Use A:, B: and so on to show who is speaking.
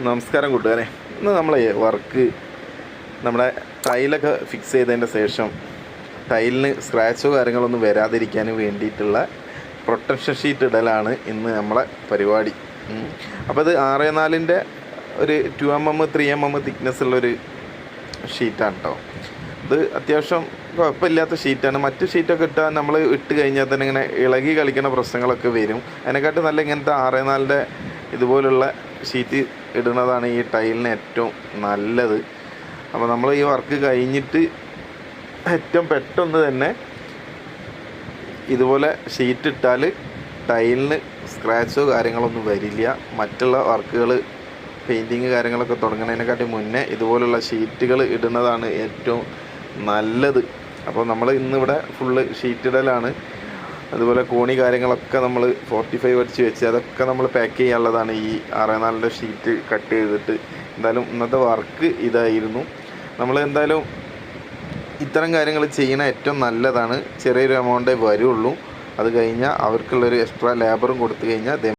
A: നമസ്കാരം കൂട്ടുകാരെ. ഇന്ന് നമ്മൾ വർക്ക് നമ്മുടെ ടൈലൊക്കെ ഫിക്സ് ചെയ്തതിൻ്റെ ശേഷം ടൈലിന് സ്ക്രാച്ചോ കാര്യങ്ങളൊന്നും വരാതിരിക്കാൻ വേണ്ടിയിട്ടുള്ള പ്രൊട്ടക്ഷൻ ഷീറ്റ് ഇടലാണ് ഇന്ന് നമ്മളെ പരിപാടി. അപ്പോൾ അത് 6x4 ഒരു 2mm 3mm തിക്നെസ് ഉള്ളൊരു ഷീറ്റാണ് കേട്ടോ. ഇത് അത്യാവശ്യം കുഴപ്പമില്ലാത്ത ഷീറ്റാണ്. മറ്റ് ഷീറ്റൊക്കെ ഇട്ടാൽ നമ്മൾ ഇട്ട് കഴിഞ്ഞാൽ തന്നെ ഇങ്ങനെ ഇളകി കളിക്കുന്ന പ്രശ്നങ്ങളൊക്കെ വരും. അതിനെക്കാട്ടും നല്ല ഇങ്ങനത്തെ 6x4 ഇതുപോലുള്ള ഷീറ്റ് ഇടുന്നതാണ് ഈ ടൈലിന് ഏറ്റവും നല്ലത്. അപ്പോൾ നമ്മൾ ഈ വർക്ക് കഴിഞ്ഞിട്ട് ഏറ്റവും പെട്ടെന്ന് തന്നെ ഇതുപോലെ ഷീറ്റ് ഇട്ടാൽ ടൈലിന് സ്ക്രാച്ചോ കാര്യങ്ങളൊന്നും വരില്ല. മറ്റുള്ള വർക്കുകൾ പെയിൻറ്റിങ് കാര്യങ്ങളൊക്കെ തുടങ്ങുന്നതിനെക്കാട്ടി മുന്നേ ഇതുപോലുള്ള ഷീറ്റുകൾ ഇടുന്നതാണ് ഏറ്റവും നല്ലത്. അപ്പോൾ നമ്മൾ ഇന്നിവിടെ ഫുള്ള് ഷീറ്റ് ഇടലാണ്. അതുപോലെ കോണി കാര്യങ്ങളൊക്കെ നമ്മൾ 45 അടിച്ച് വെച്ച് അതൊക്കെ നമ്മൾ പാക്ക് ചെയ്യാനുള്ളതാണ്. ഈ 6x4 ഷീറ്റ് കട്ട് ചെയ്തിട്ട് എന്തായാലും ഇന്നത്തെ വർക്ക് ഇതായിരുന്നു. നമ്മൾ എന്തായാലും ഇത്തരം കാര്യങ്ങൾ ചെയ്യണ ഏറ്റവും നല്ലതാണ്. ചെറിയൊരു എമൗണ്ടേ വരുള്ളൂ. അത് കഴിഞ്ഞാൽ അവർക്കുള്ളൊരു എക്സ്ട്രാ ലേബറും കൊടുത്തു കഴിഞ്ഞാൽ